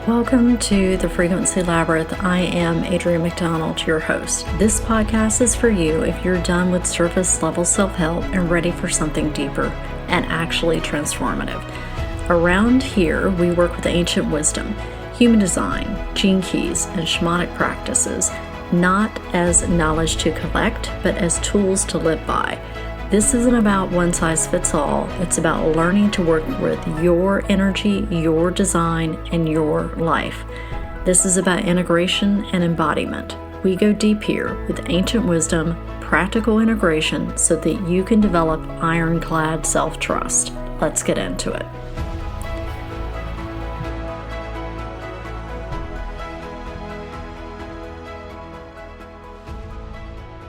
Welcome to the Frequency Labyrinth. I am Adrienne McDonald, your host. This podcast is for you if you're done with surface level self-help and ready for something deeper and actually transformative. Around here, we work with ancient wisdom, human design, gene keys, and shamanic practices, not as knowledge to collect, but as tools to live by. This isn't about one size fits all. It's about learning to work with your energy, your design, and your life. This is about integration and embodiment. We go deep here with ancient wisdom, practical integration, so that you can develop ironclad self-trust. Let's get into it.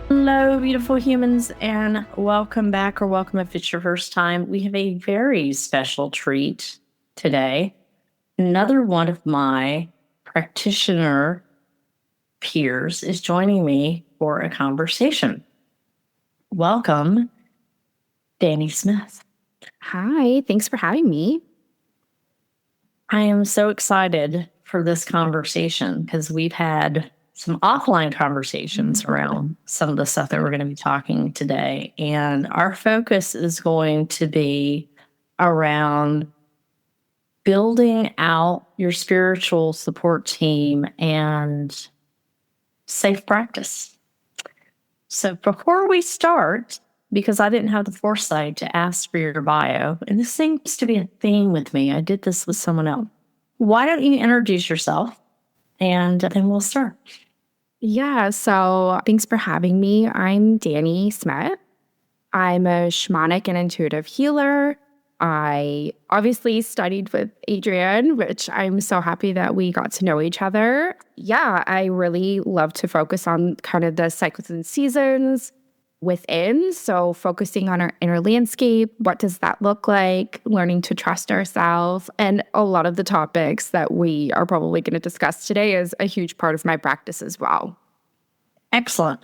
Hello, beautiful humans, and welcome back, or welcome if it's your first time. We have a very special treat today. Another one of my practitioner peers is joining me for a conversation. Welcome, Dani Smith. Hi, thanks for having me. I am so excited for this conversation because we've had some offline conversations around some of the stuff that we're going to be talking today. And our focus is going to be around building out your spiritual support team and safe practice. So before we start, because I didn't have the foresight to ask for your bio, and this seems to be a theme with me, I did this with someone else. Why don't you introduce yourself and then we'll start. Yeah, so thanks for having me. I'm Dani Smith. I'm a shamanic and intuitive healer. I obviously studied with Adrienne, which I'm so happy that we got to know each other. Yeah, I really love to focus on kind of the cycles and seasons within. So focusing on our inner landscape, what does that look like? Learning to trust ourselves. And a lot of the topics that we are probably going to discuss today is a huge part of my practice as well. Excellent.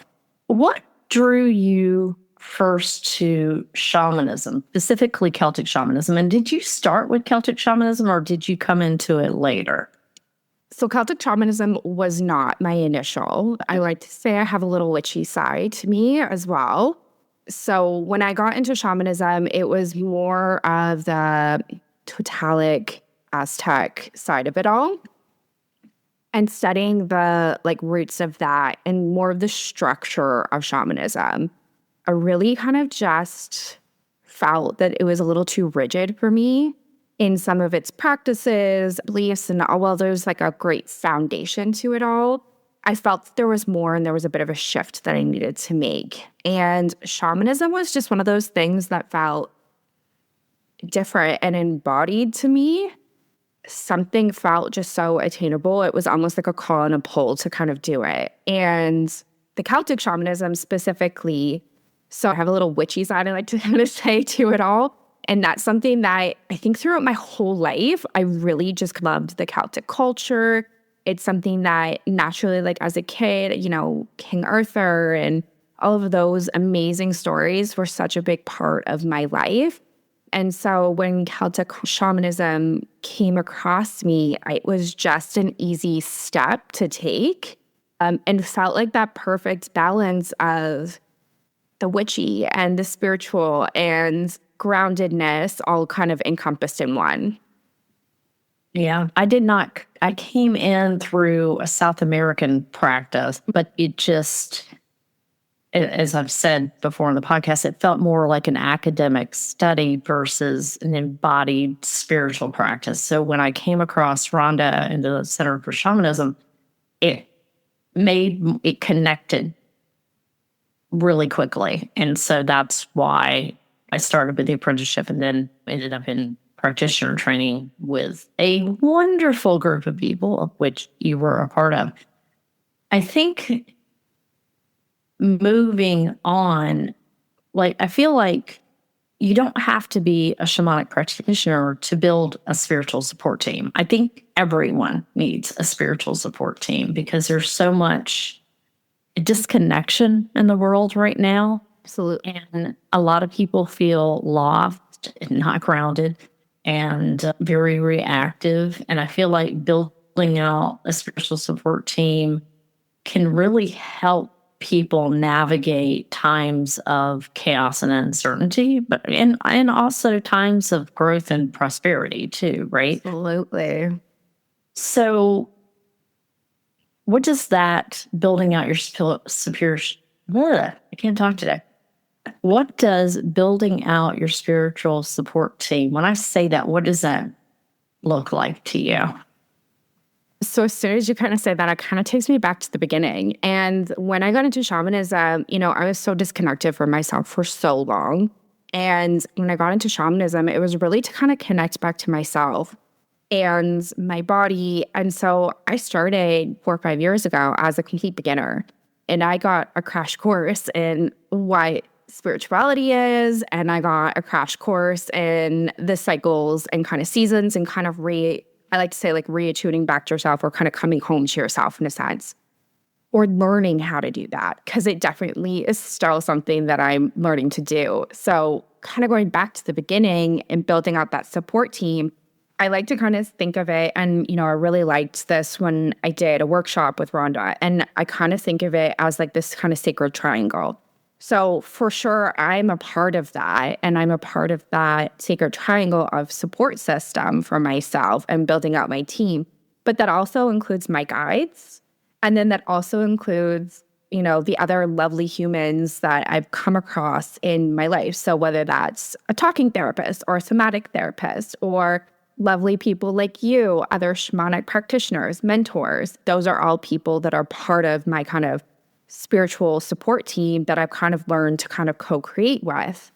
What drew you first to shamanism, specifically Celtic shamanism? And did you start with Celtic shamanism or did you come into it later? So Celtic shamanism was not my initial. I like to say I have a little witchy side to me as well. So when I got into shamanism, it was more of the totalic Aztec side of it all. And studying the roots of that and more of the structure of shamanism. I really kind of just felt that it was a little too rigid for me in some of its practices, beliefs, and while there's a great foundation to it all, I felt that there was more and there was a bit of a shift that I needed to make. And shamanism was just one of those things that felt different and embodied to me. Something felt just so attainable. It was almost like a call and a pull to kind of do it. And the Celtic shamanism specifically, so I have a little witchy side I like to kind of say to it all. And that's something that I think throughout my whole life, I really just loved the Celtic culture. It's something that naturally, as a kid, King Arthur and all of those amazing stories were such a big part of my life. And so when Celtic shamanism came across me, it was just an easy step to take and felt like that perfect balance of the witchy and the spiritual and groundedness all kind of encompassed in one. Yeah, I came in through a South American practice, but it just, as I've said before on the podcast, it felt more like an academic study versus an embodied spiritual practice. So when I came across Rhonda and the Center for Shamanism, it connected really quickly. And so that's why I started with the apprenticeship and then ended up in practitioner training with a wonderful group of people, of which you were a part of. I think moving on, I feel like you don't have to be a shamanic practitioner to build a spiritual support team. I think everyone needs a spiritual support team because there's so much disconnection in the world right now. Absolutely. And a lot of people feel lost and not grounded and very reactive. And I feel like building out a spiritual support team can really help people navigate times of chaos and uncertainty, but and also times of growth and prosperity too, right? Absolutely. So, what does that building out your superior? I can't talk today. What does building out your spiritual support team? When I say that, what does that look like to you? So as soon as you kind of say that, it kind of takes me back to the beginning. And when I got into shamanism, I was so disconnected from myself for so long. And when I got into shamanism, it was really to kind of connect back to myself and my body. And so I started 4 or 5 years ago as a complete beginner. And I got a crash course in what spirituality is. And I got a crash course in the cycles and kind of seasons and kind of I like to say like reattuning back to yourself or kind of coming home to yourself in a sense, or learning how to do that, because it definitely is still something that I'm learning to do. So kind of going back to the beginning and building out that support team, I like to kind of think of it, and I really liked this when I did a workshop with Rhonda, and I kind of think of it as like this kind of sacred triangle. So for sure, I'm a part of that, and I'm a part of that sacred triangle of support system for myself and building out my team. But that also includes my guides, and then that also includes, the other lovely humans that I've come across in my life. So whether that's a talking therapist or a somatic therapist or lovely people like you, other shamanic practitioners, mentors, those are all people that are part of my kind of spiritual support team that I've kind of learned to kind of co-create with.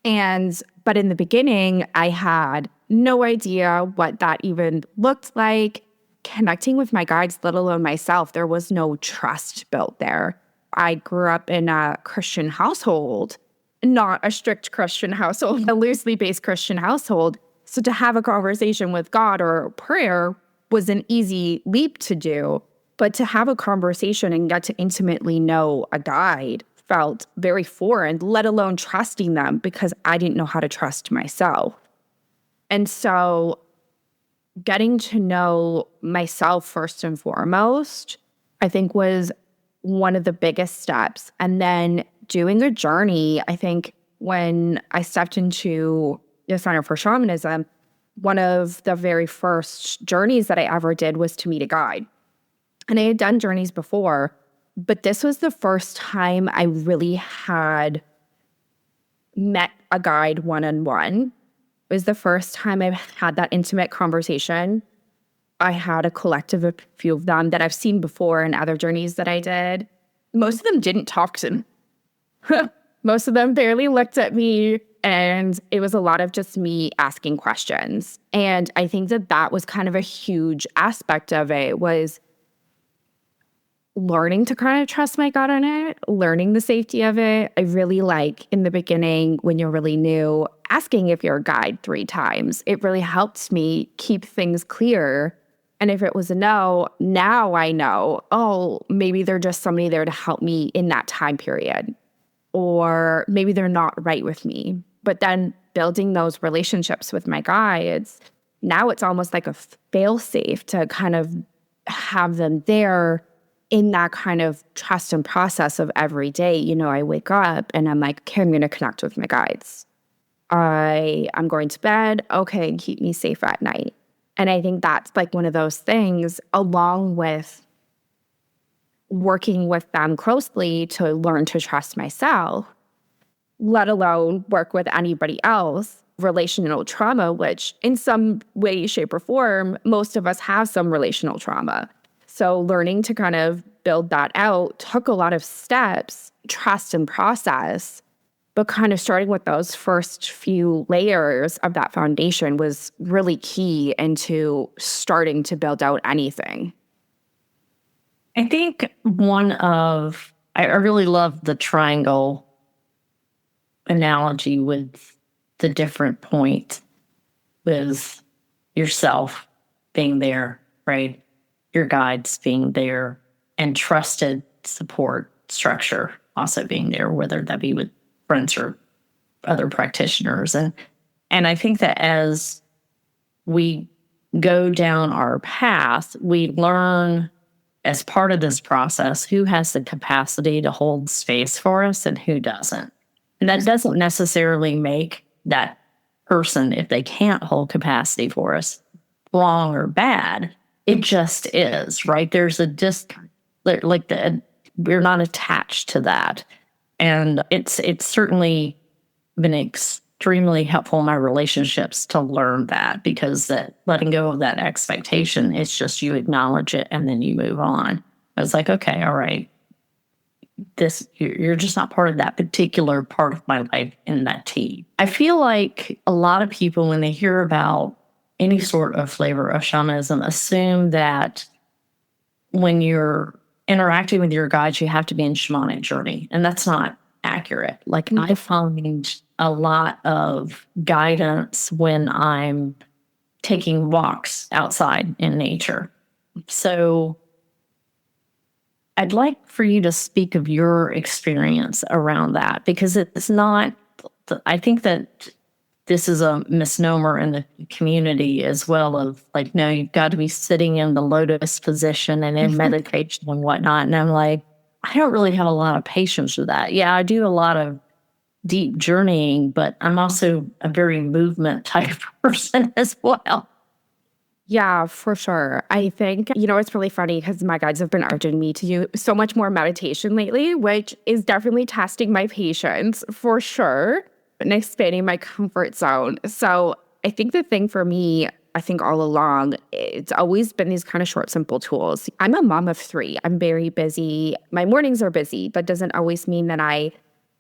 But in the beginning, I had no idea what that even looked like. Connecting with my guides, let alone myself, there was no trust built there. I grew up in a Christian household, not a strict Christian household, a loosely based Christian household. So to have a conversation with God or prayer was an easy leap to do. But to have a conversation and get to intimately know a guide felt very foreign, let alone trusting them, because I didn't know how to trust myself. And so getting to know myself first and foremost, I think was one of the biggest steps. And then doing a journey, I think when I stepped into the Center for Shamanism, one of the very first journeys that I ever did was to meet a guide. And I had done journeys before, but this was the first time I really had met a guide one-on-one. It was the first time I've had that intimate conversation. I had a collective of a few of them that I've seen before in other journeys that I did. Most of them didn't talk to me. Most of them barely looked at me, and it was a lot of just me asking questions. And I think that was kind of a huge aspect of it, was learning to kind of trust my gut on it, learning the safety of it. I really like in the beginning when you're really new, asking if you're a guide 3 times. It really helped me keep things clear. And if it was a no, now I know, oh, maybe they're just somebody there to help me in that time period. Or maybe they're not right with me. But then building those relationships with my guides, now it's almost like a fail-safe to kind of have them there in that kind of trust and process of every day. I wake up and I'm like, okay, I'm going to connect with my guides. I'm going to bed. Okay, keep me safe at night. And I think that's like one of those things, along with working with them closely to learn to trust myself, let alone work with anybody else. Relational trauma, which in some way, shape, or form, most of us have some relational trauma. So learning to kind of build that out took a lot of steps, trust and process, but kind of starting with those first few layers of that foundation was really key into starting to build out anything. I think I really love the triangle analogy with the different point with yourself being there, right? Your guides being there, and trusted support structure also being there, whether that be with friends or other practitioners. And I think that as we go down our path, we learn as part of this process who has the capacity to hold space for us and who doesn't. And that doesn't necessarily make that person, if they can't hold capacity for us, wrong or bad. It just is, right? There's a we're not attached to that. And it's certainly been extremely helpful in my relationships to learn that, because that letting go of that expectation, it's just you acknowledge it and then you move on. I was like, okay, all right, you're just not part of that particular part of my life in that team. I feel like a lot of people, when they hear about any sort of flavor of shamanism, assume that when you're interacting with your guides, you have to be in shamanic journey. And that's not accurate. Like, I find a lot of guidance when I'm taking walks outside in nature. So I'd like for you to speak of your experience around that, because it's not, I think that this is a misnomer in the community as well, of like, no, you've got to be sitting in the lotus position and in meditation and whatnot. And I'm like, I don't really have a lot of patience with that. Yeah, I do a lot of deep journeying, but I'm also a very movement type person as well. Yeah, for sure. I think, it's really funny because my guides have been urging me to do so much more meditation lately, which is definitely testing my patience for sure and expanding my comfort zone. So I think the thing for me, I think all along, it's always been these kind of short, simple tools. I'm a mom of 3. I'm very busy. My mornings are busy. That doesn't always mean that I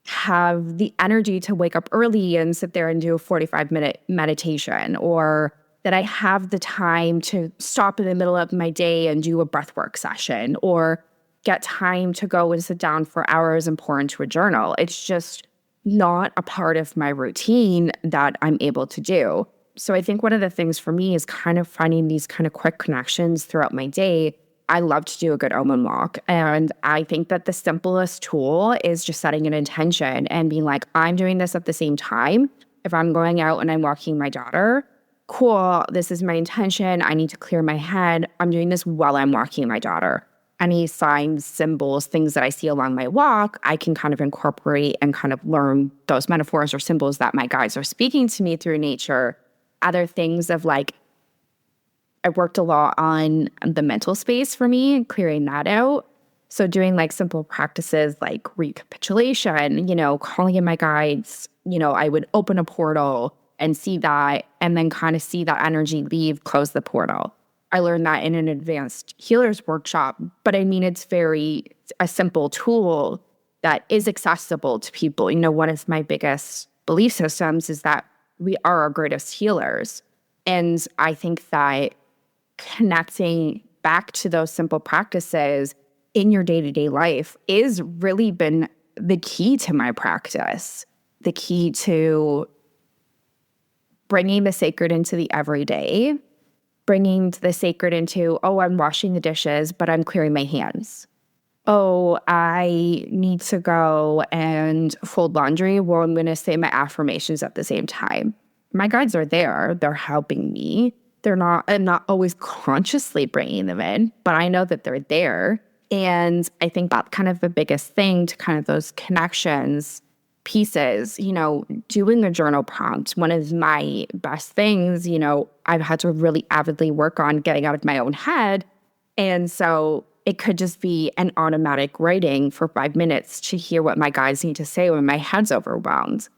have the energy to wake up early and sit there and do a 45-minute meditation, or that I have the time to stop in the middle of my day and do a breathwork session, or get time to go and sit down for hours and pour into a journal. It's just not a part of my routine that I'm able to do. So I think one of the things for me is kind of finding these kind of quick connections throughout my day. I love to do a good omen walk. And I think that the simplest tool is just setting an intention and being like, I'm doing this at the same time. If I'm going out and I'm walking my daughter, cool, this is my intention. I need to clear my head. I'm doing this while I'm walking my daughter. Any signs, symbols, things that I see along my walk, I can kind of incorporate and kind of learn those metaphors or symbols that my guides are speaking to me through nature. Other things of like, I worked a lot on the mental space for me and clearing that out. So doing like simple practices like recapitulation, calling in my guides, I would open a portal and see that, and then kind of see that energy leave, close the portal. I learned that in an advanced healers workshop, but I mean, it's a simple tool that is accessible to people. One of my biggest belief systems is that we are our greatest healers. And I think that connecting back to those simple practices in your day-to-day life is really been the key to my practice, the key to bringing the sacred into the everyday, bringing the sacred into, oh, I'm washing the dishes, but I'm clearing my hands. Oh, I need to go and fold laundry. Well, I'm going to say my affirmations at the same time. My guides are there. They're helping me. I'm not always consciously bringing them in, but I know that they're there. And I think that's kind of the biggest thing to kind of those connections pieces, doing a journal prompt. One of my best things, I've had to really avidly work on getting out of my own head. And so it could just be an automatic writing for 5 minutes to hear what my guides need to say when my head's overwhelmed.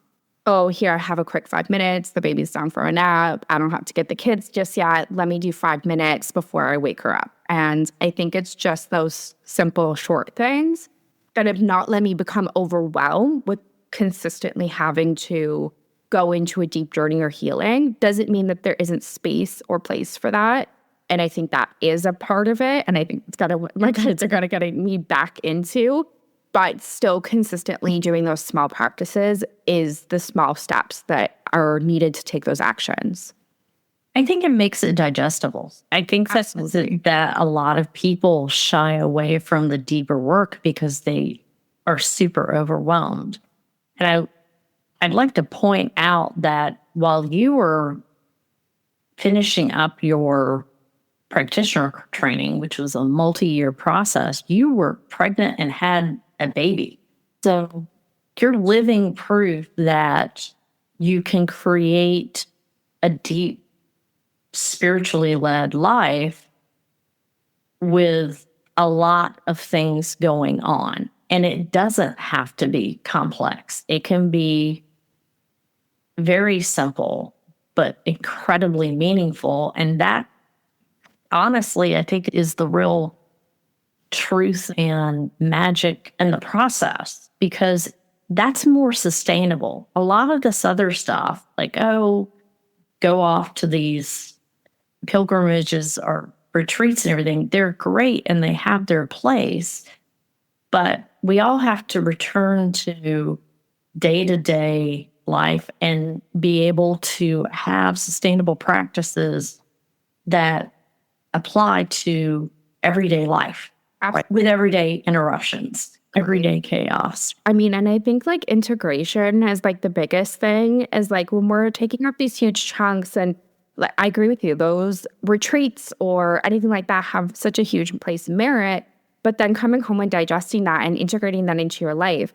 Oh, here, I have a quick 5 minutes. The baby's down for a nap. I don't have to get the kids just yet. Let me do 5 minutes before I wake her up. And I think it's just those simple, short things that have not let me become overwhelmed with consistently having to go into a deep journey or healing. Doesn't mean that there isn't space or place for that. And I think that is a part of it. And I think it's my guides are gonna get me back into. But still consistently doing those small practices is the small steps that are needed to take those actions. I think it makes it digestible. I think that a lot of people shy away from the deeper work because they are super overwhelmed. And I'd like to point out that while you were finishing up your practitioner training, which was a multi-year process, you were pregnant and had a baby. So you're living proof that you can create a deep, spiritually led life with a lot of things going on. And it doesn't have to be complex. It can be very simple, but incredibly meaningful. And that, honestly, I think is the real truth and magic in the process, because that's more sustainable. A lot of this other stuff, like, oh, go off to these pilgrimages or retreats and everything, they're great and they have their place. But we all have to return to day-to-day life and be able to have sustainable practices that apply to everyday life with everyday interruptions, everyday chaos. I mean, and I think like integration is like the biggest thing, is like when we're taking up these huge chunks, and like, I agree with you, those retreats or anything like that have such a huge place of merit, but then coming home and digesting that and integrating that into your life,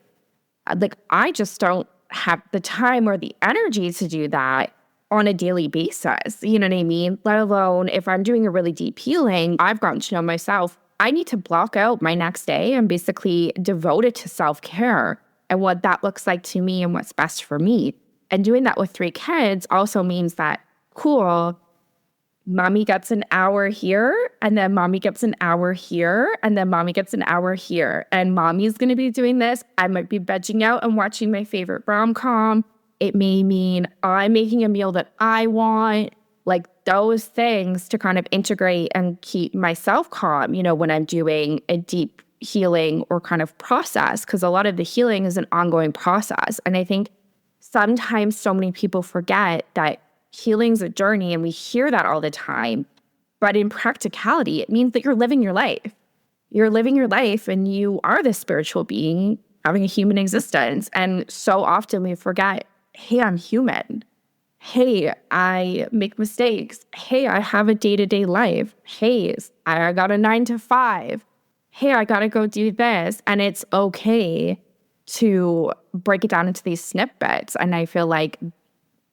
like I just don't have the time or the energy to do that on a daily basis. You know what I mean? Let alone if I'm doing a really deep healing, I've gotten to know myself. I need to block out my next day and basically devote it to self-care and what that looks like to me and what's best for me. And doing that with 3 kids also means that, cool, mommy gets an hour here, and then mommy gets an hour here, and then mommy gets an hour here. And mommy's going to be doing this. I might be vegging out and watching my favorite rom-com. It may mean I'm making a meal that I want. Like those things to kind of integrate and keep myself calm, you know, when I'm doing a deep healing or kind of process, because a lot of the healing is an ongoing process. And I think sometimes so many people forget that healing's a journey, and we hear that all the time. But in practicality, it means that you're living your life. You're living your life and you are this spiritual being having a human existence. And so often we forget, hey, I'm human. Hey, I make mistakes. Hey, I have a day-to-day life. Hey, I got a 9 to 5. Hey, I got to go do this. And it's okay to break it down into these snippets. And I feel like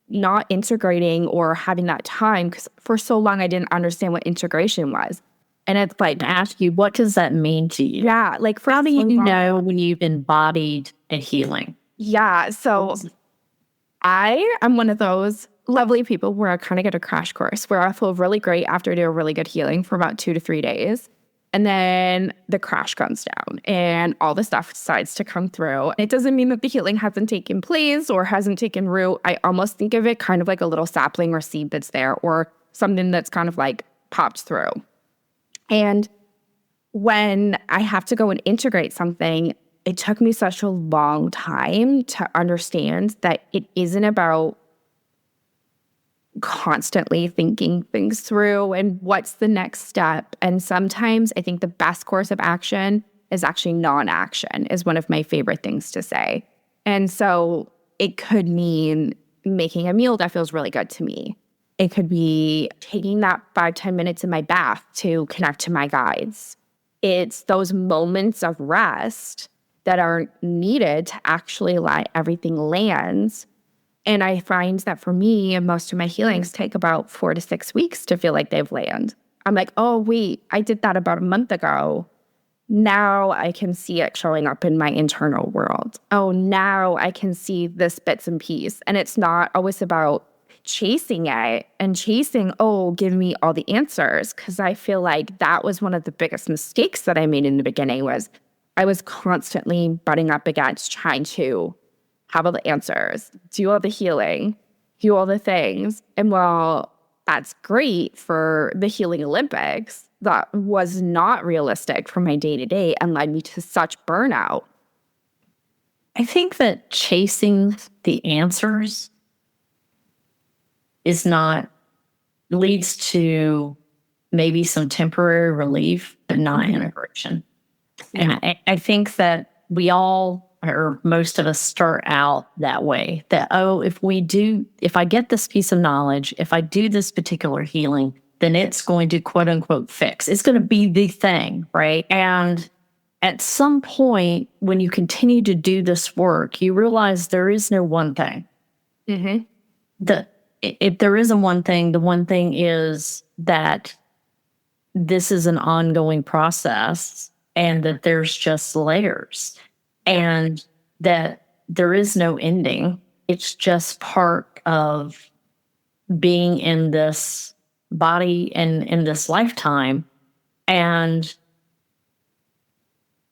not integrating or having that time, because for so long I didn't understand what integration was. And it's like, To ask you, what does that mean to you? yeah, like for How do you so long- know when you've embodied a healing? Yeah, so I am one of those lovely people where I kind of get a crash course where I feel really great after I do a really good healing for about 2 to 3 days. And then the crash comes down and all the stuff decides to come through. It doesn't mean that the healing hasn't taken place or hasn't taken root. I almost think of it kind of like a little sapling or seed that's there, or something that's kind of like popped through. And when I have to go and integrate something, it took me such a long time to understand that it isn't about constantly thinking things through and what's the next step. And sometimes I think the best course of action is actually non-action, is one of my favorite things to say. And so it could mean making a meal that feels really good to me. It could be taking that 5-10 minutes in my bath to connect to my guides. It's those moments of rest that are needed to actually let everything land. And I find that for me, most of my healings take about 4 to 6 weeks to feel like they've landed. I'm like, oh, wait, I did that about a month ago. Now I can see it showing up in my internal world. Oh, now I can see this bits and pieces. And it's not always about chasing it and chasing, oh, give me all the answers. Because I feel like that was one of the biggest mistakes that I made in the beginning, was I was constantly butting up against trying to have all the answers, do all the healing, do all the things. And while that's great for the Healing Olympics, that was not realistic for my day-to-day and led me to such burnout. I think that chasing the answers leads to maybe some temporary relief, but not integration. And I think that we all or most of us start out that way, that, oh, if I get this piece of knowledge, if I do this particular healing, then it's going to quote unquote fix. It's going to be the thing, right? And at some point, when you continue to do this work, you realize there is no one thing. If there is a one thing, the one thing is that this is an ongoing process and that there's just layers and that there is no ending. It's just part of being in this body and in this lifetime. And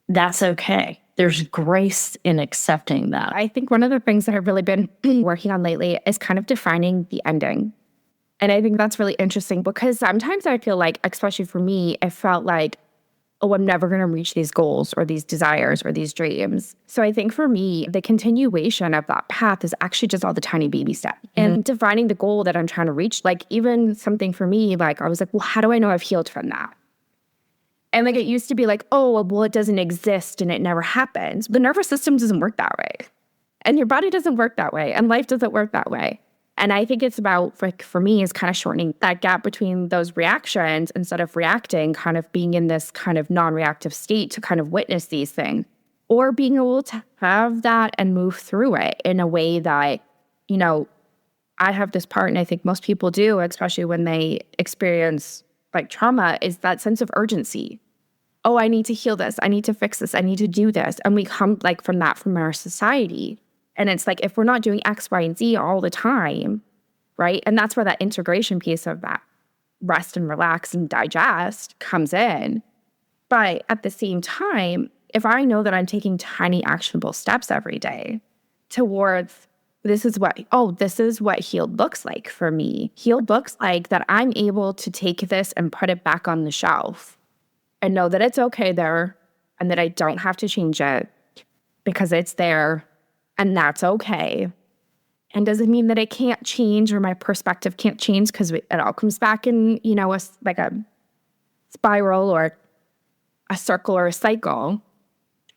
that's okay. There's grace in accepting that. I think one of the things that I've really been working on lately is kind of defining the ending. And I think that's really interesting because sometimes I feel like, especially for me, it felt like, oh, I'm never going to reach these goals or these desires or these dreams. So I think for me, the continuation of that path is actually just all the tiny baby steps. And defining the goal that I'm trying to reach, like even something for me, like I was like, well, how do I know I've healed from that? And like it used to be like, oh, well, it doesn't exist and it never happens. The nervous system doesn't work that way. And your body doesn't work that way. And life doesn't work that way. And I think it's about, like, for me, is kind of shortening that gap between those reactions instead of reacting, kind of being in this kind of non-reactive state to kind of witness these things, or being able to have that and move through it in a way that, you know, I have this part, and I think most people do, especially when they experience like trauma, is that sense of urgency. Oh, I need to heal this. I need to fix this. I need to do this. And we come like from our society. And it's like, if we're not doing X, Y, and Z all the time, right? And that's where that integration piece of that rest and relax and digest comes in. But at the same time, if I know that I'm taking tiny actionable steps every day towards this is what healed looks like for me. Healed looks like that I'm able to take this and put it back on the shelf and know that it's okay there and that I don't have to change it because it's there. And that's okay. And doesn't mean that it can't change or my perspective can't change because it all comes back in, you know, like a spiral or a circle or a cycle.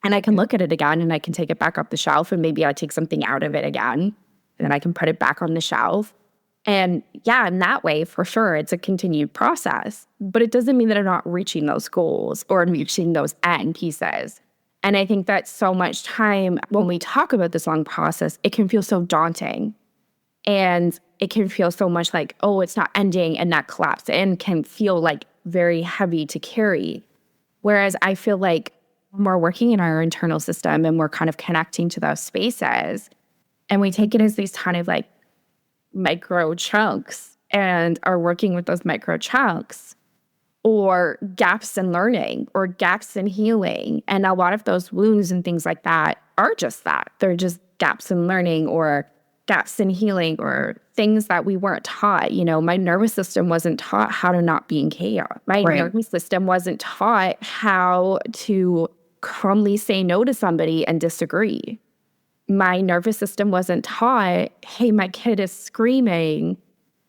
And I can look at it again and I can take it back up the shelf and maybe I take something out of it again and then I can put it back on the shelf. And yeah, in that way, for sure, it's a continued process. But it doesn't mean that I'm not reaching those goals or reaching those end pieces. And I think that so much time when we talk about this long process, it can feel so daunting. And it can feel so much like, oh, it's not ending, and that collapse and can feel like very heavy to carry. Whereas I feel like when we're working in our internal system and we're kind of connecting to those spaces, and we take it as these kind of like micro chunks and are working with those micro chunks, or gaps in learning or gaps in healing. And a lot of those wounds and things like that are just that. They're just gaps in learning or gaps in healing or things that we weren't taught. You know, my nervous system wasn't taught how to not be in chaos. My nervous system wasn't taught how to calmly say no to somebody and disagree. My nervous system wasn't taught, hey, my kid is screaming,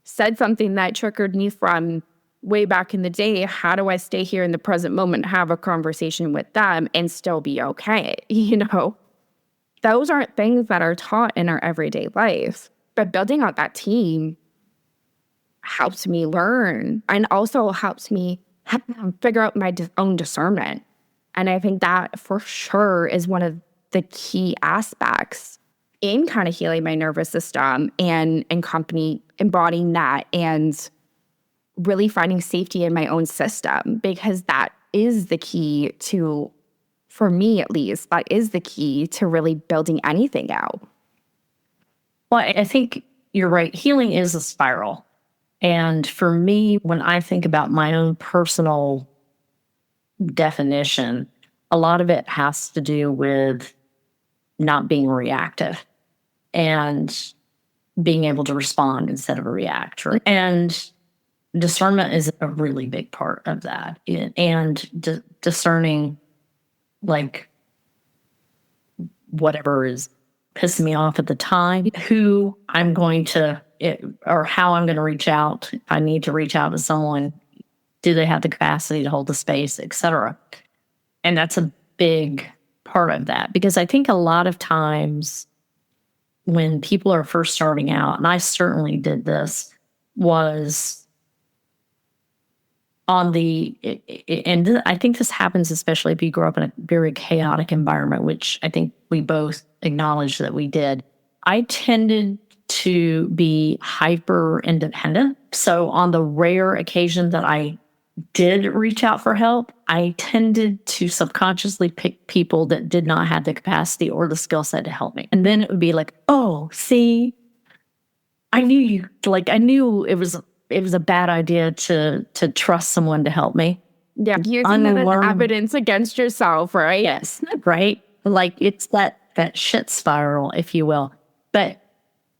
said something that triggered me from way back in the day. How do I stay here in the present moment, have a conversation with them and still be okay? You know, those aren't things that are taught in our everyday life. But building out that team helps me learn and also helps me figure out my own discernment. And I think that for sure is one of the key aspects in kind of healing my nervous system and embodying that and really finding safety in my own system, because that is the key to, for me at least, that is the key to really building anything out. Well, I think you're right. Healing is a spiral. And for me, when I think about my own personal definition, a lot of it has to do with not being reactive and being able to respond instead of a reactor. And discernment is a really big part of that. And discerning, like, whatever is pissing me off at the time, who I'm going to, or how I'm going to reach out. If I need to reach out to someone, do they have the capacity to hold the space, et cetera. And that's a big part of that, because I think a lot of times when people are first starting out, and I certainly did this, was on and I think this happens especially if you grow up in a very chaotic environment, which I think we both acknowledge that we did. I tended to be hyper independent. So on the rare occasion that I did reach out for help, I tended to subconsciously pick people that did not have the capacity or the skill set to help me. And then it would be like, oh, see, I knew it was a bad idea to trust someone to help me. Yeah, using that as evidence against yourself, right? Yes, right? Like it's that shit spiral, if you will. But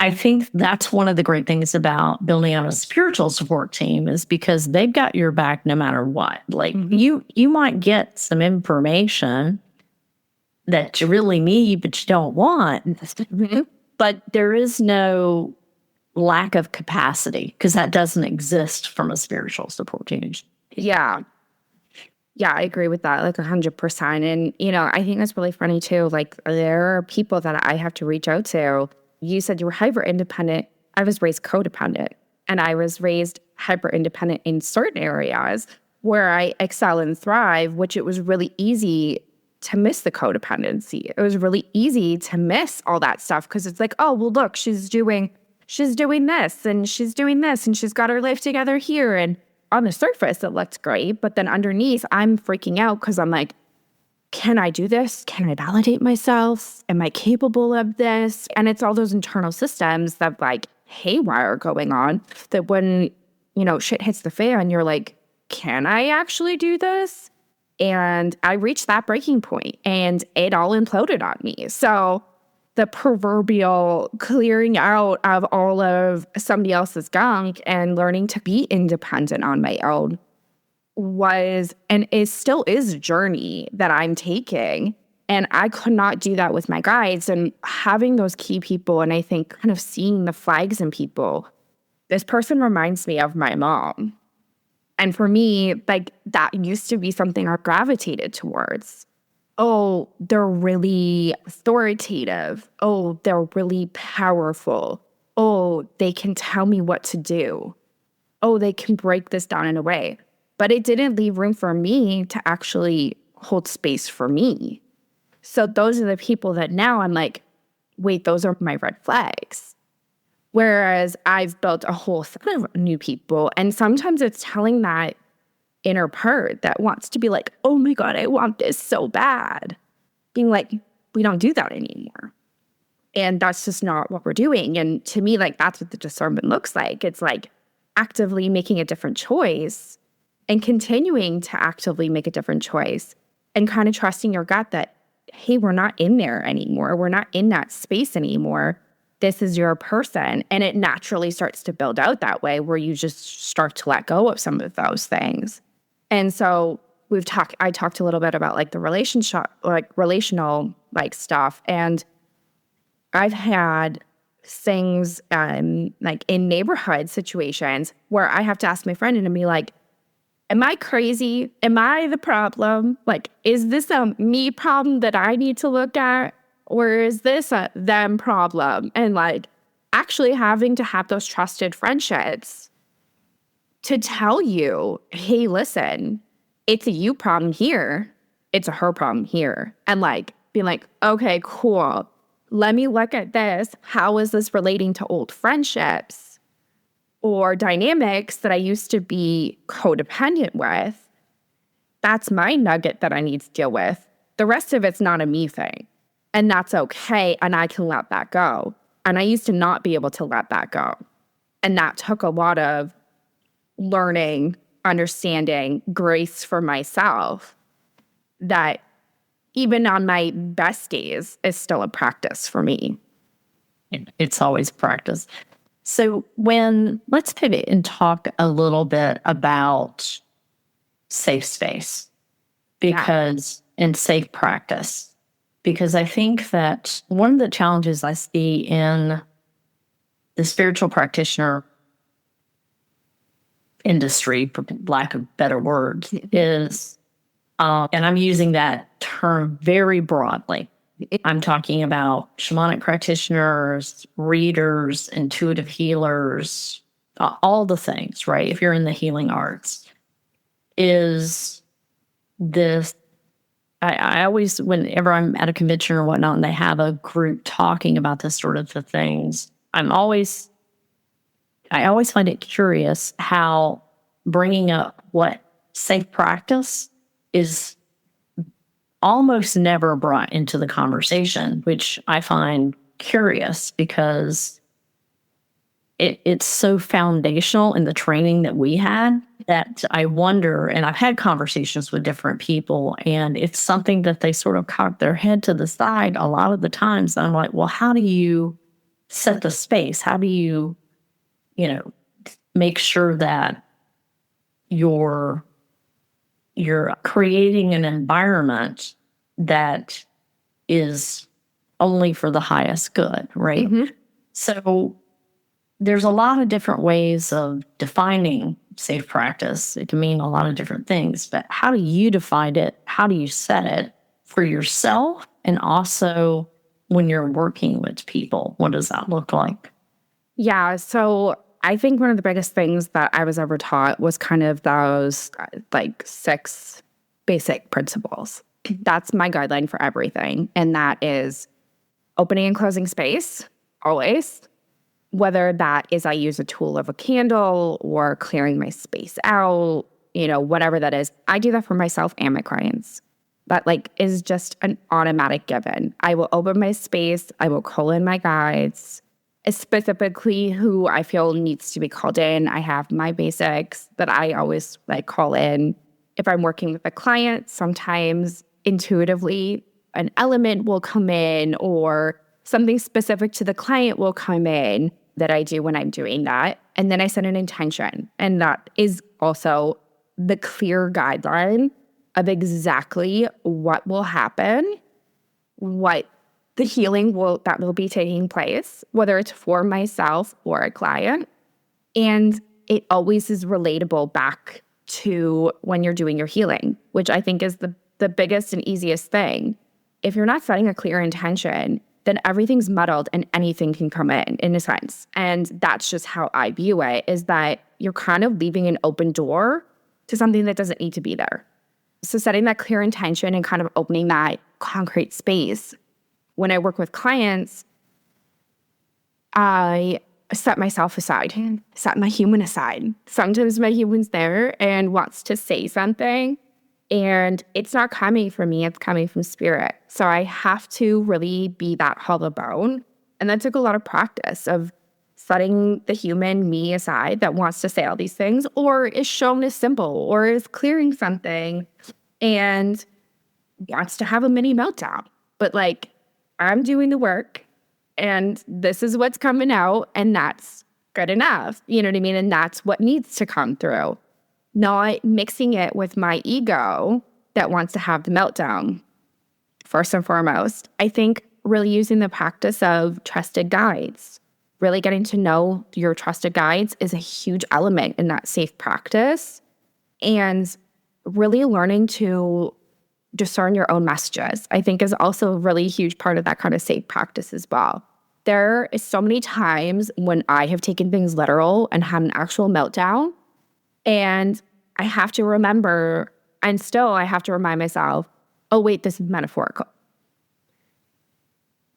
I think that's one of the great things about building out a spiritual support team, is because they've got your back no matter what. Like you might get some information that you really need, but you don't want. But there is no lack of capacity, because that doesn't exist from a spiritual support team. Yeah. Yeah, I agree with that, like 100%. And, I think that's really funny too. Like, there are people that I have to reach out to. You said you were hyper independent. I was raised codependent, and I was raised hyper independent in certain areas where I excel and thrive, which it was really easy to miss the codependency. It was really easy to miss all that stuff, because it's like, oh, well, look, she's doing this and she's doing this and she's got her life together here. And on the surface, it looks great. But then underneath, I'm freaking out because I'm like, can I do this? Can I validate myself? Am I capable of this? And it's all those internal systems that like haywire going on, that when, shit hits the fan, you're like, can I actually do this? And I reached that breaking point and it all imploded on me. So the proverbial clearing out of all of somebody else's gunk and learning to be independent on my own was, and still is, a journey that I'm taking. And I could not do that with my guides. And having those key people, and I think kind of seeing the flags in people, this person reminds me of my mom. And for me, like, that used to be something I gravitated towards. Oh, they're really authoritative. Oh, they're really powerful. Oh, they can tell me what to do. Oh, they can break this down in a way. But it didn't leave room for me to actually hold space for me. So those are the people that now I'm like, wait, those are my red flags. Whereas I've built a whole set of new people. And sometimes it's telling that inner part that wants to be like, oh my God, I want this so bad. Being like, we don't do that anymore. And that's just not what we're doing. And to me, like, that's what the discernment looks like. It's like actively making a different choice and continuing to actively make a different choice and kind of trusting your gut that, hey, we're not in there anymore. We're not in that space anymore. This is your person. And it naturally starts to build out that way, where you just start to let go of some of those things. And so I talked a little bit about like the relational like stuff. And I've had things like in neighborhood situations where I have to ask my friend and be like, am I crazy? Am I the problem? Like, is this a me problem that I need to look at? Or is this a them problem? And like actually having to have those trusted friendships to tell you, hey, listen, it's a you problem here. It's a her problem here. And like being like, okay, cool. Let me look at this. How is this relating to old friendships or dynamics that I used to be codependent with? That's my nugget that I need to deal with. The rest of it's not a me thing. And that's okay. And I can let that go. And I used to not be able to let that go. And that took a lot of learning, understanding, grace for myself, that even on my best days is still a practice for me. It's always practice. So let's pivot and talk a little bit about safe space and safe practice. Because I think that one of the challenges I see in the spiritual practitioner industry, for lack of better words, is And I'm using that term very broadly. I'm talking about shamanic practitioners, readers, intuitive healers, all the things, right? If you're in the healing arts, is this. I always, whenever I'm at a convention or whatnot, and they have a group talking about this sort of the things, I always find it curious how bringing up what safe practice is almost never brought into the conversation, which I find curious because it's so foundational in the training that we had that I wonder, and I've had conversations with different people, and it's something that they sort of cock their head to the side a lot of the times. I'm like, well, how do you set the space? How do you, make sure that you're creating an environment that is only for the highest good, right? Mm-hmm. So there's a lot of different ways of defining safe practice. It can mean a lot of different things, but how do you define it? How do you set it for yourself? And also when you're working with people, what does that look like? Yeah. So I think one of the biggest things that I was ever taught was kind of those 6 basic principles. That's my guideline for everything. And that is opening and closing space, always. Whether that is I use a tool of a candle or clearing my space out, whatever that is. I do that for myself and my clients. That is just an automatic given. I will open my space. I will call in my guides, specifically who I feel needs to be called in. I have my basics that I always call in. If I'm working with a client, sometimes intuitively an element will come in or something specific to the client will come in that I do when I'm doing that. And then I set an intention. And that is also the clear guideline of exactly what will happen, what the healing that will be taking place, whether it's for myself or a client. And it always is relatable back to when you're doing your healing, which I think is the biggest and easiest thing. If you're not setting a clear intention, then everything's muddled and anything can come in a sense. And that's just how I view it, is that you're kind of leaving an open door to something that doesn't need to be there. So setting that clear intention and kind of opening that concrete space. When I work with clients, I set myself aside, set my human aside. Sometimes my human's there and wants to say something, and it's not coming from me, it's coming from spirit. So I have to really be that hollow bone. And that took a lot of practice of setting the human me aside that wants to say all these things, or is shown as simple, or is clearing something and wants to have a mini meltdown. But I'm doing the work and this is what's coming out, and that's good enough. You know what I mean? And that's what needs to come through. Not mixing it with my ego that wants to have the meltdown. First and foremost, I think really using the practice of trusted guides, really getting to know your trusted guides is a huge element in that safe practice, and really learning to discern your own messages, I think, is also a really huge part of that kind of safe practice as well. There is so many times when I have taken things literal and had an actual meltdown, and I have to remember, and still I have to remind myself, oh, wait, this is metaphorical.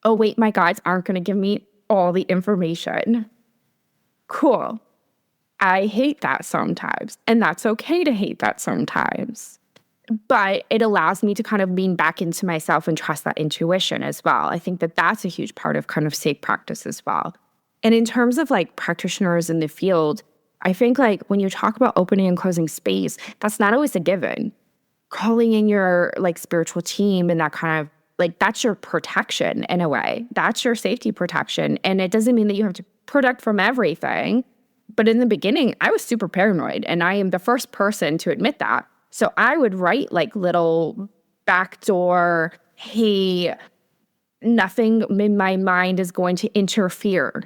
Oh, wait, my guides aren't going to give me all the information. Cool. I hate that sometimes, and that's okay to hate that sometimes. But it allows me to kind of lean back into myself and trust that intuition as well. I think that that's a huge part of kind of safe practice as well. And in terms of practitioners in the field, I think when you talk about opening and closing space, that's not always a given. Calling in your spiritual team and that kind of that's your protection in a way. That's your safety protection. And it doesn't mean that you have to protect from everything. But in the beginning, I was super paranoid, and I am the first person to admit that. So I would write little backdoor, hey, nothing in my mind is going to interfere.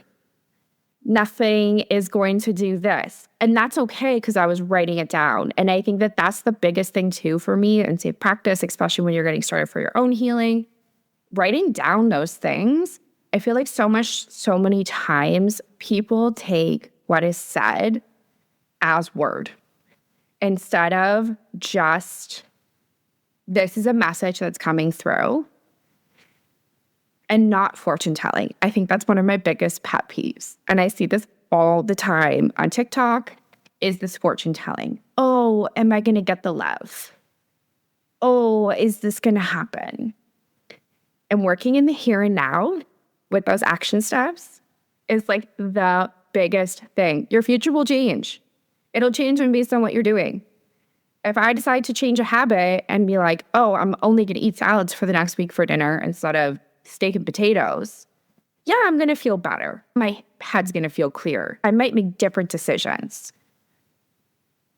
nothing is going to do this. And that's okay because I was writing it down. And I think that that's the biggest thing too for me in safe practice, especially when you're getting started for your own healing. Writing down those things, I feel like so many times people take what is said as word instead of just, this is a message that's coming through, and not fortune telling. I think that's one of my biggest pet peeves. And I see this all the time on TikTok, is this fortune telling. Oh, am I going to get the love? Oh, is this going to happen? And working in the here and now with those action steps is like the biggest thing. Your future will change. It'll change based on what you're doing. If I decide to change a habit and be like, oh, I'm only going to eat salads for the next week for dinner instead of steak and potatoes, yeah, I'm going to feel better. My head's going to feel clearer. I might make different decisions.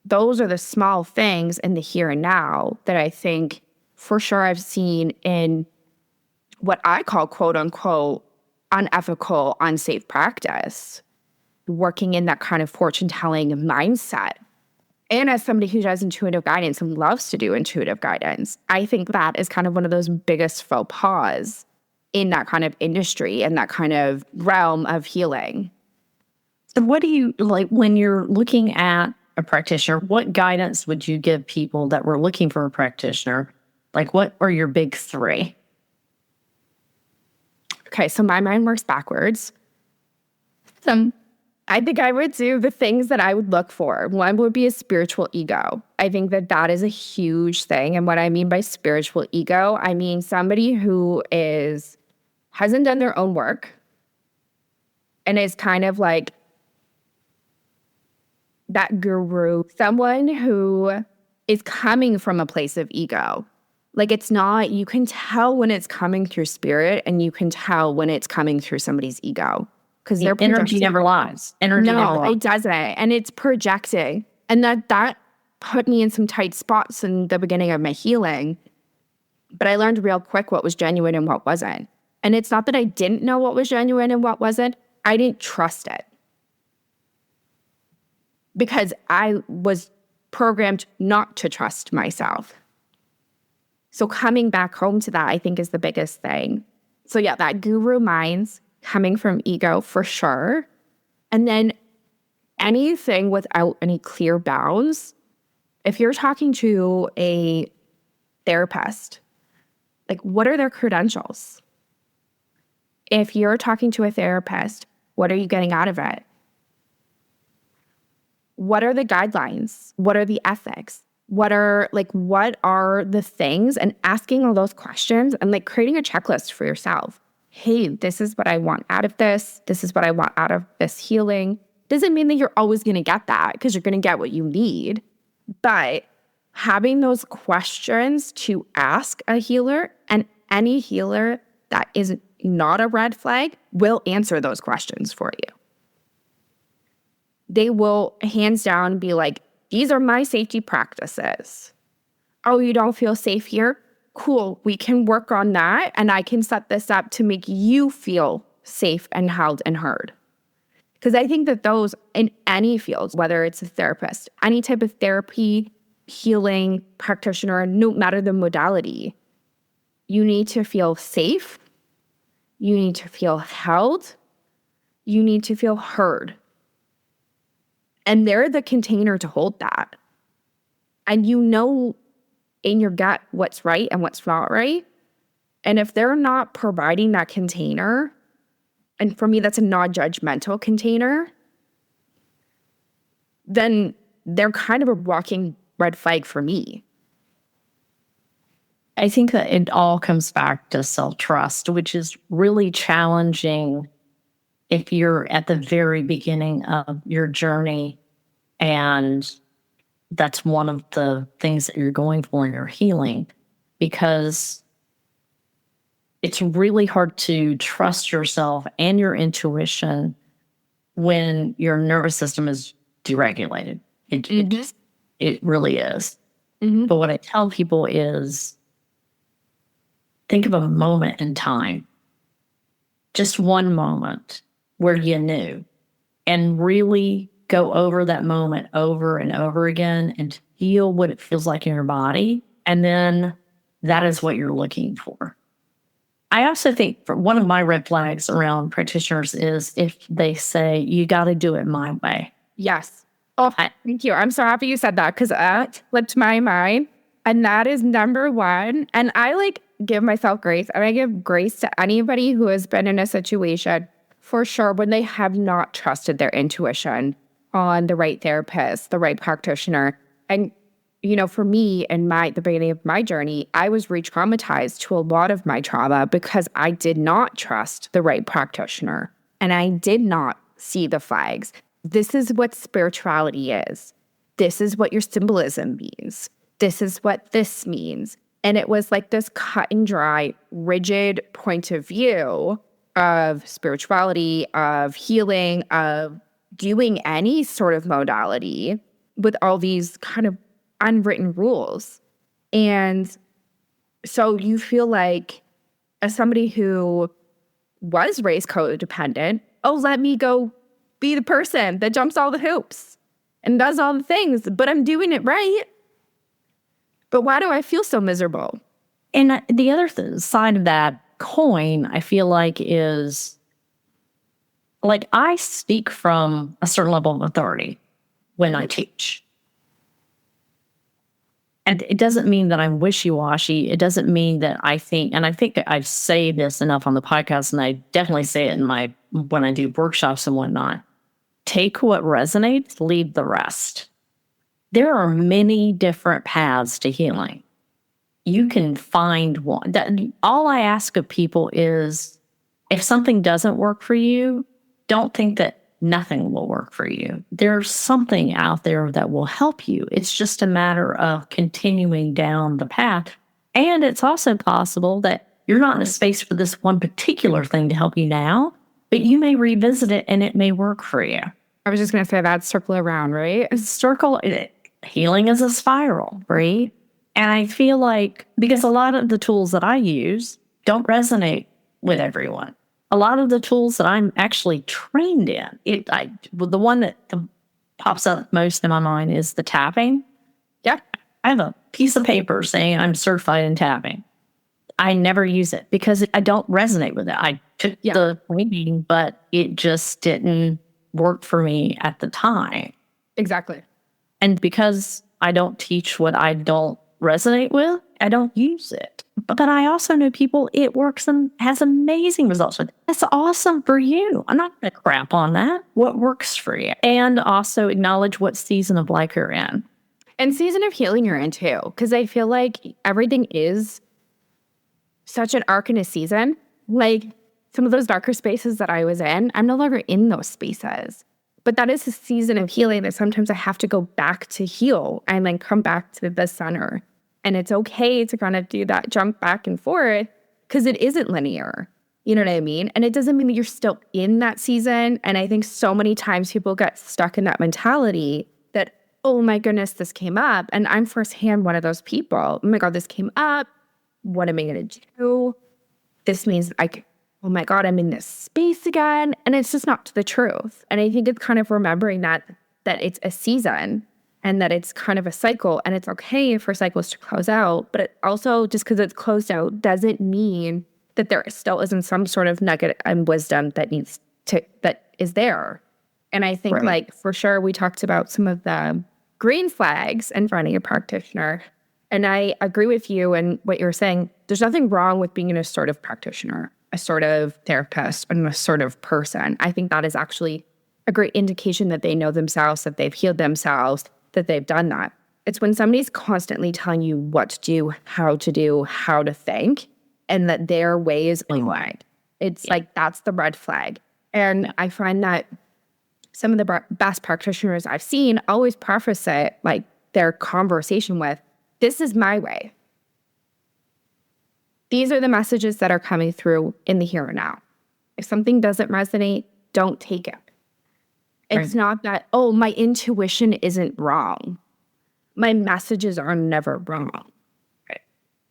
Those are the small things in the here and now that I think for sure I've seen in what I call quote unquote unethical, unsafe practice, working in that kind of fortune telling mindset. And as somebody who does intuitive guidance and loves to do intuitive guidance, I think that is kind of one of those biggest faux pas in that kind of industry and that kind of realm of healing. So what do you, like, when you're looking at a practitioner, what guidance would you give people that were looking for a practitioner? Like, what are your big three? Okay, so my mind works backwards. I think I would do the things that I would look for. One would be a spiritual ego. I think that that is a huge thing. And what I mean by spiritual ego, I mean somebody who hasn't done their own work and is kind of like that guru, someone who is coming from a place of ego. Like, it's not, you can tell when it's coming through spirit and you can tell when it's coming through somebody's ego. Because their energy never lies. Energy never lies. It doesn't. And it's projecting. And that put me in some tight spots in the beginning of my healing. But I learned real quick what was genuine and what wasn't. And it's not that I didn't know what was genuine and what wasn't. I didn't trust it. Because I was programmed not to trust myself. So coming back home to that, I think, is the biggest thing. So yeah, that guru mind's coming from ego for sure. And then anything without any clear bounds, if you're talking to a therapist, like, what are their credentials? If you're talking to a therapist, what are you getting out of it? What are the guidelines? What are the ethics? What are the things? And asking all those questions and like creating a checklist for yourself. Hey, this is what I want out of this. This is what I want out of this healing. Doesn't mean that you're always going to get that, because you're going to get what you need. But having those questions to ask a healer, and any healer that is not a red flag will answer those questions for you. They will hands down be like, these are my safety practices. Oh, you don't feel safe here? Cool, we can work on that, and I can set this up to make you feel safe and held and heard. Because I think that those, in any field, whether it's a therapist, any type of therapy, healing, practitioner, no matter the modality, you need to feel safe, you need to feel held, you need to feel heard. And they're the container to hold that. And you know in your gut what's right and what's not right. And if they're not providing that container, and for me that's a non-judgmental container, then they're kind of a walking red flag for me. I think that it all comes back to self-trust, which is really challenging if you're at the very beginning of your journey and that's one of the things that you're going for in your healing, because it's really hard to trust yourself and your intuition when your nervous system is deregulated. It really is. Mm-hmm. But what I tell people is, think of a moment in time, just one moment where you knew and really go over that moment over and over again and feel what it feels like in your body. And then that is what you're looking for. I also think one of my red flags around practitioners is if they say, you got to do it my way. Yes. Oh, thank you. I'm so happy you said that because that flipped my mind. And that is number one. And I give myself grace, and I give grace to anybody who has been in a situation for sure when they have not trusted their intuition on the right therapist, the right practitioner. And for me and the beginning of my journey, I was re-traumatized to a lot of my trauma because I did not trust the right practitioner and I did not see the flags. This is what spirituality is. This is what your symbolism means. This is what this means. And it was like this cut and dry, rigid point of view of spirituality, of healing, of doing any sort of modality with all these kind of unwritten rules. And so you feel like, as somebody who was raised codependent, let me go be the person that jumps all the hoops and does all the things, but I'm doing it right. But why do I feel so miserable? And the other side of that coin, I feel like, is I speak from a certain level of authority when I teach. And it doesn't mean that I'm wishy-washy. It doesn't mean that I think, and I think I say this enough on the podcast, and I definitely say it when I do workshops and whatnot. Take what resonates, leave the rest. There are many different paths to healing. You can find one. All I ask of people is, if something doesn't work for you, don't think that nothing will work for you. There's something out there that will help you. It's just a matter of continuing down the path. And it's also possible that you're not in a space for this one particular thing to help you now, but you may revisit it and it may work for you. I was just going to say that circle around, right? Healing is a spiral, right? And I feel like, because a lot of the tools that I use don't resonate with everyone. A lot of the tools that I'm actually trained in, the one that pops up most in my mind is the tapping. Yeah. I have a piece of paper saying I'm certified in tapping. I never use it because I don't resonate with it. I took the training, but it just didn't work for me at the time. Exactly. And because I don't teach what I don't resonate with, I don't use it. But I also know people it works and has amazing results with. That's awesome for you. I'm not going to crap on that. What works for you? And also acknowledge what season of life you're in. And season of healing you're in too. Because I feel like everything is such an arc in a season. Like some of those darker spaces that I was in, I'm no longer in those spaces. But that is a season of healing that sometimes I have to go back to heal and then come back to the center. And it's okay to kind of do that jump back and forth because it isn't linear. You know what I mean? And it doesn't mean that you're still in that season. And I think so many times people get stuck in that mentality that, oh my goodness, this came up. And I'm firsthand one of those people. Oh my God, this came up. What am I going to do? This means oh my God, I'm in this space again. And it's just not the truth. And I think it's kind of remembering that it's a season and that it's kind of a cycle, and it's okay for cycles to close out. But it also, just because it's closed out doesn't mean that there still isn't some sort of nugget and wisdom that is there. And I think for sure, we talked about some of the green flags in finding a practitioner. And I agree with you and what you're saying. There's nothing wrong with being an assertive practitioner, a sort of therapist, and a sort of person. I think that is actually a great indication that they know themselves, that they've healed themselves, that they've done that. It's when somebody's constantly telling you what to do, how to think, and that their way is only right. It's like, that's the red flag. And I find that some of the best practitioners I've seen always preface it, like their conversation with, this is my way. These are the messages that are coming through in the here and now. If something doesn't resonate, don't take it. It's not that, oh, my intuition isn't wrong. My messages are never wrong. Right.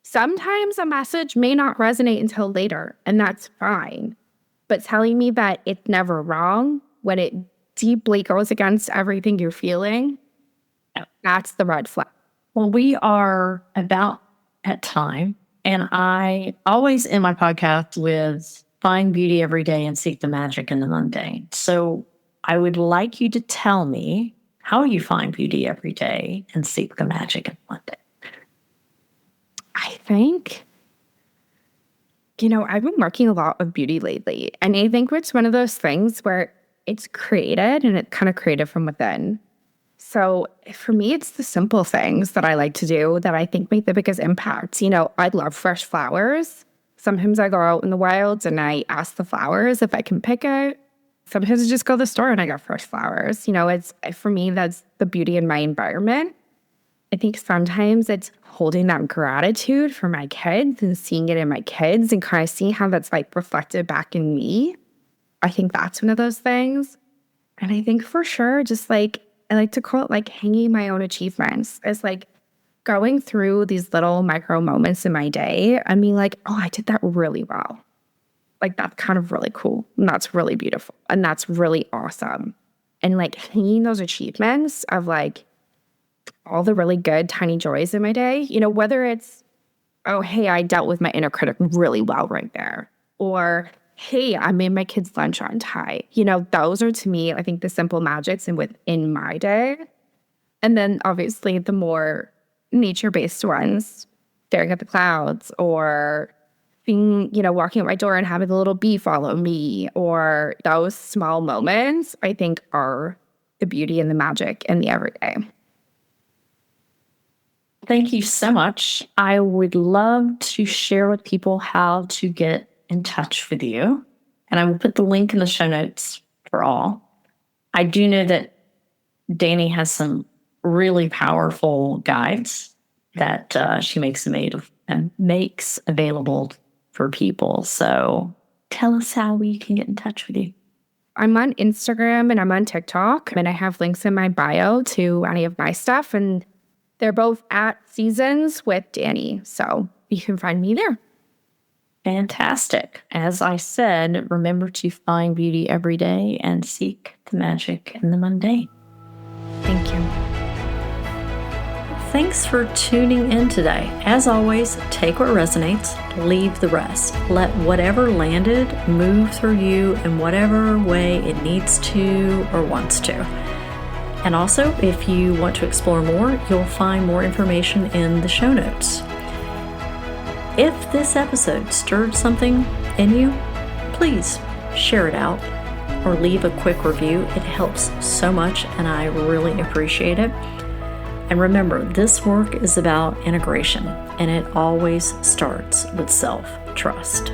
Sometimes a message may not resonate until later, and that's fine. But telling me that it's never wrong when it deeply goes against everything you're feeling, that's the red flag. Well, we are about at time, and I always end my podcast with find beauty every day and seek the magic in the mundane. So I would like you to tell me how you find beauty every day and seek the magic in the mundane. I think, I've been working a lot with beauty lately. And I think it's one of those things where it's created and it's kind of created from within. So for me, it's the simple things that I like to do that I think make the biggest impact. I love fresh flowers. Sometimes I go out in the wilds and I ask the flowers if I can pick it. Sometimes I just go to the store and I get fresh flowers. It's for me, that's the beauty in my environment. I think sometimes it's holding that gratitude for my kids and seeing it in my kids and kind of seeing how that's reflected back in me. I think that's one of those things. And I think for sure, just I like to call it hanging my own achievements. It's going through these little micro moments in my day and being oh, I did that really well. That's kind of really cool. And that's really beautiful. And that's really awesome. And hanging those achievements of all the really good tiny joys in my day, whether it's, oh, hey, I dealt with my inner critic really well right there. Or, hey, I made my kids' lunch on time. Those are to me, I think, the simple magics and within my day. And then obviously the more nature-based ones, staring at the clouds or being, walking out my door and having the little bee follow me, or those small moments, I think are the beauty and the magic in the everyday. Thank you so much. I would love to share with people how to get in touch with you. And I will put the link in the show notes for all. I do know that Dani has some really powerful guides that she makes available for people. So tell us how we can get in touch with you. I'm on Instagram and I'm on TikTok, and I have links in my bio to any of my stuff. And they're both at Seasons with Dani. So you can find me there. Fantastic. As I said, remember to find beauty every day and seek the magic in the mundane. Thank you. Thanks for tuning in today. As always, take what resonates, leave the rest. Let whatever landed move through you in whatever way it needs to or wants to. And also, if you want to explore more, you'll find more information in the show notes. If this episode stirred something in you, please share it out or leave a quick review. It helps so much and I really appreciate it. And remember, this work is about integration and it always starts with self-trust.